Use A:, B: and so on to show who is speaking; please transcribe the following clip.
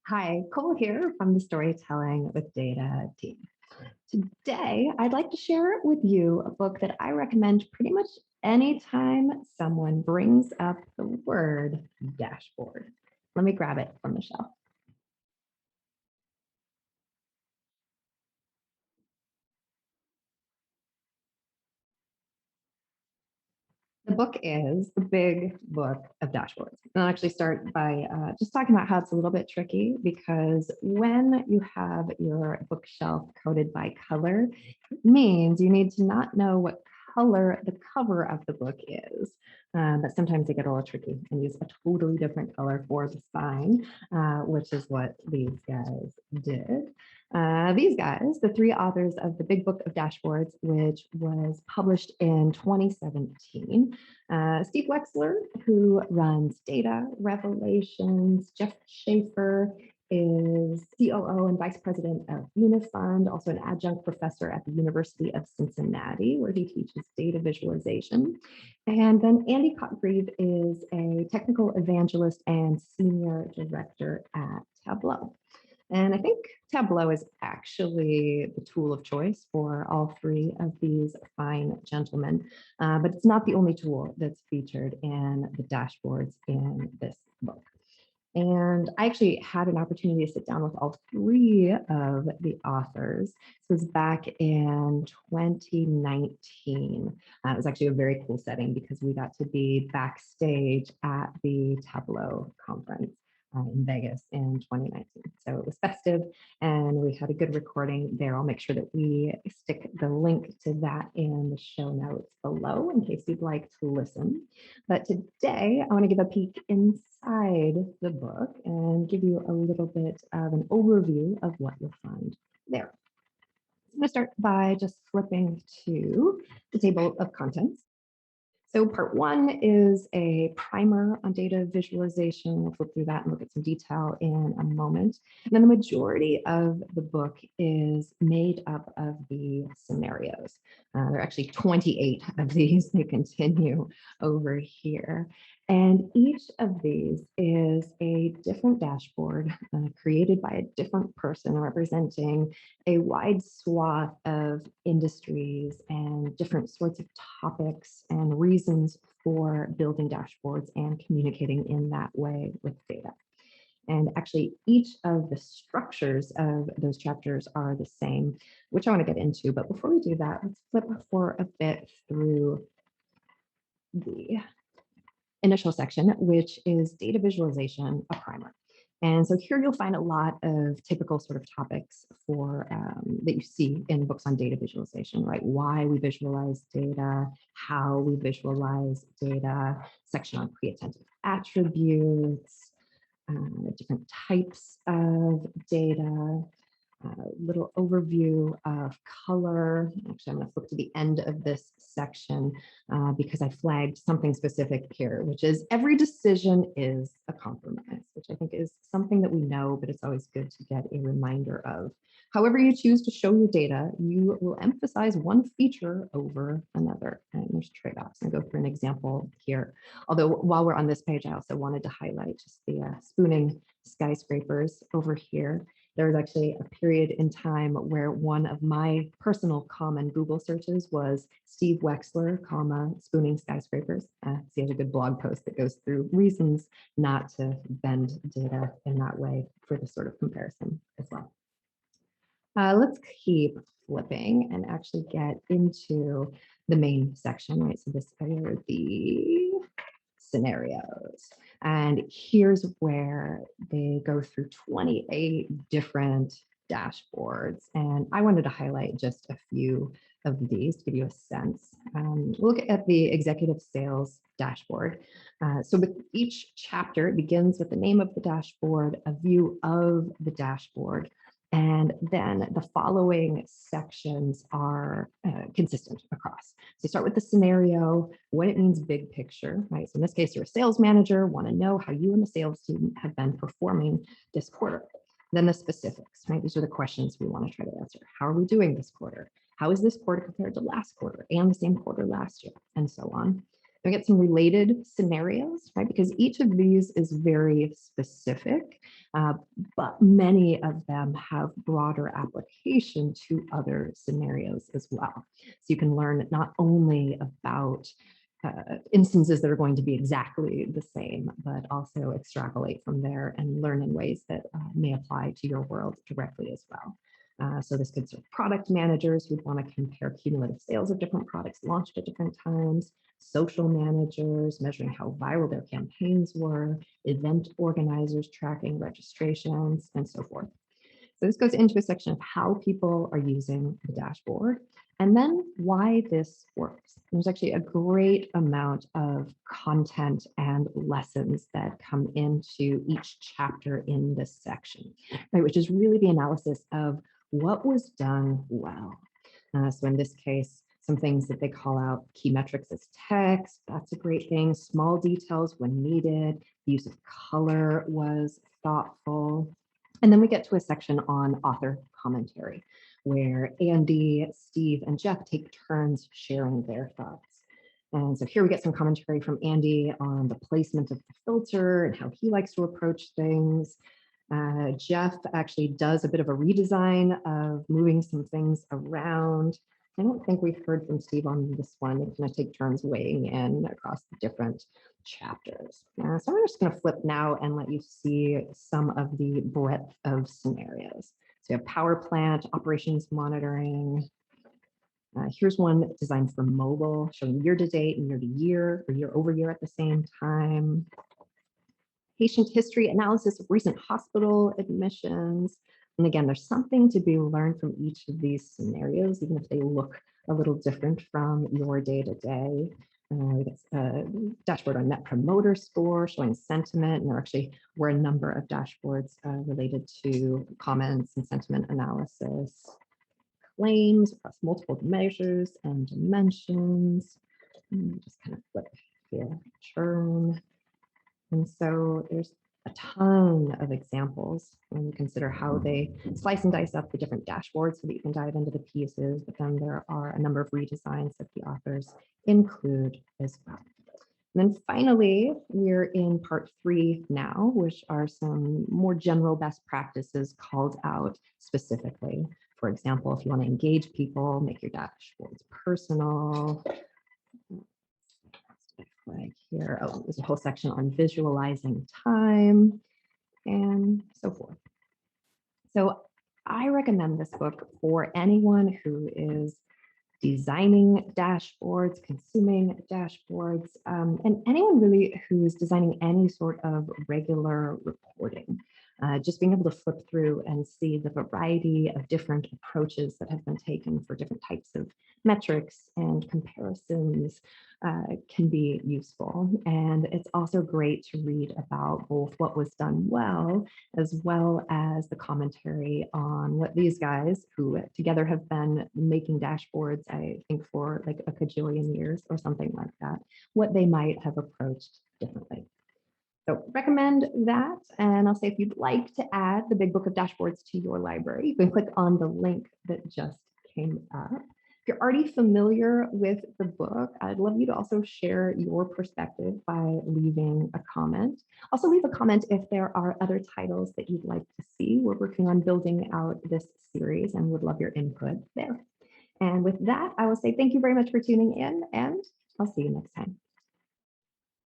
A: Hi, Cole here from the Storytelling with Data team. Today, I'd like to share with you a book that I recommend pretty much anytime someone brings up the word dashboard. Let me grab it from the shelf. The book is The Big Book of Dashboards. And I'll actually start by just talking about how it's a little bit tricky because when you have your bookshelf coded by color, it means you need to not know what color the cover of the book is. But sometimes they get a little tricky and use a totally different color for the spine, which is what these guys did. These guys, the three authors of The Big Book of Dashboards, which was published in 2017, Steve Wexler, who runs Data Revelations, Jeff Shaffer is COO and Vice President of Unifund, also an adjunct professor at the University of Cincinnati, where he teaches data visualization. And then Andy Cotgreave is a technical evangelist and senior director at Tableau. And I think Tableau is actually the tool of choice for all three of these fine gentlemen, but it's not the only tool that's featured in the dashboards in this book. And I actually had an opportunity to sit down with all three of the authors. This was back in 2019. It was actually a very cool setting because we got to be backstage at the Tableau conference in Vegas in 2019. So it was festive and we had a good recording there. I'll make sure that we stick the link to that in the show notes below in case you'd like to listen. But today I want to give a peek inside the book and give you a little bit of an overview of what you'll find there. I'm going to start by just flipping to the table of contents. So part one is a primer on data visualization. We'll flip through that and look at some detail in a moment. And then the majority of the book is made up of the scenarios. There are actually 28 of these. They continue over here. And each of these is a different dashboard created by a different person representing a wide swath of industries and different sorts of topics and reasons for building dashboards and communicating in that way with data. And actually, each of the structures of those chapters are the same, which I want to get into. But before we do that, let's flip for a bit through the initial section, which is data visualization, a primer. And so here you'll find a lot of typical sort of topics for that you see in books on data visualization, right? Why we visualize data, how we visualize data, section on pre-attentive attributes, different types of data, little overview of color. Actually, I'm going to flip to the end of this section because I flagged something specific here, which is every decision is a compromise, which I think is something that we know, but it's always good to get a reminder of. However you choose to show your data, you will emphasize one feature over another, and there's trade-offs. I'll go through an example here. Although while we're on this page, I also wanted to highlight just the spooning skyscrapers over here. There was actually a period in time where one of my personal common Google searches was Steve Wexler, spooning skyscrapers. So he has a good blog post that goes through reasons not to bend data in that way for this sort of comparison as well. Let's keep flipping and actually get into the main section, right? So this are the scenarios. And here's where they go through 28 different dashboards. And I wanted to highlight just a few of these to give you a sense. We'll look at the executive sales dashboard. So with each chapter, it begins with the name of the dashboard, a view of the dashboard, and then the following sections are consistent across. So you start with the scenario, what it means big picture, right? So in this case, you're a sales manager, want to know how you and the sales team have been performing this quarter. Then the specifics, right? These are the questions we want to try to answer. How are we doing this quarter? How is this quarter compared to last quarter and the same quarter last year? And so on. We get some related scenarios, right? Because each of these is very specific, uh, but many of them have broader application to other scenarios as well. So you can learn not only about instances that are going to be exactly the same, but also extrapolate from there and learn in ways that may apply to your world directly as well. So this could serve product managers who'd want to compare cumulative sales of different products launched at different times, social managers measuring how viral their campaigns were, event organizers tracking registrations, and so forth. So this goes into a section of how people are using the dashboard and then why this works. There's actually a great amount of content and lessons that come into each chapter in this section, right, which is really the analysis of what was done well. So in this case, some things that they call out: key metrics as text, that's a great thing. Small details when needed. The use of color was thoughtful. And then we get to a section on author commentary, where Andy, Steve, and Jeff take turns sharing their thoughts. And so here we get some commentary from Andy on the placement of the filter and how he likes to approach things. Jeff actually does a bit of a redesign of moving some things around. I don't think we've heard from Steve on this one. We're going to take turns weighing in across the different chapters. So I'm just going to flip now and let you see some of the breadth of scenarios. So you have power plant, operations monitoring. Here's one designed for mobile, showing year to date and year to year or year over year at the same time. Patient history analysis of recent hospital admissions. And again, there's something to be learned from each of these scenarios, even if they look a little different from your day-to-day. We get a dashboard on Net Promoter Score showing sentiment, and there actually were a number of dashboards related to comments and sentiment analysis. Claims across multiple measures and dimensions. Just kind of flip here, churn. And so there's a ton of examples when you consider how they slice and dice up the different dashboards so that you can dive into the pieces, but then there are a number of redesigns that the authors include as well. And then finally, we're in part 3 now, which are some more general best practices called out specifically. For example, if you want to engage people, make your dashboards personal. Like here, oh, there's a whole section on visualizing time and so forth. So I recommend this book for anyone who is designing dashboards, consuming dashboards, and anyone really who is designing any sort of regular reporting. Just being able to flip through and see the variety of different approaches that have been taken for different types of metrics and comparisons can be useful. And it's also great to read about both what was done well, as well as the commentary on what these guys, who together have been making dashboards, I think for like a cajillion years or something like that, what they might have approached differently. So recommend that. And I'll say, if you'd like to add the Big Book of Dashboards to your library, you can click on the link that just came up. If you're already familiar with the book, I'd love you to also share your perspective by leaving a comment. Also leave a comment if there are other titles that you'd like to see. We're working on building out this series and would love your input there. And with that, I will say thank you very much for tuning in, and I'll see you next time.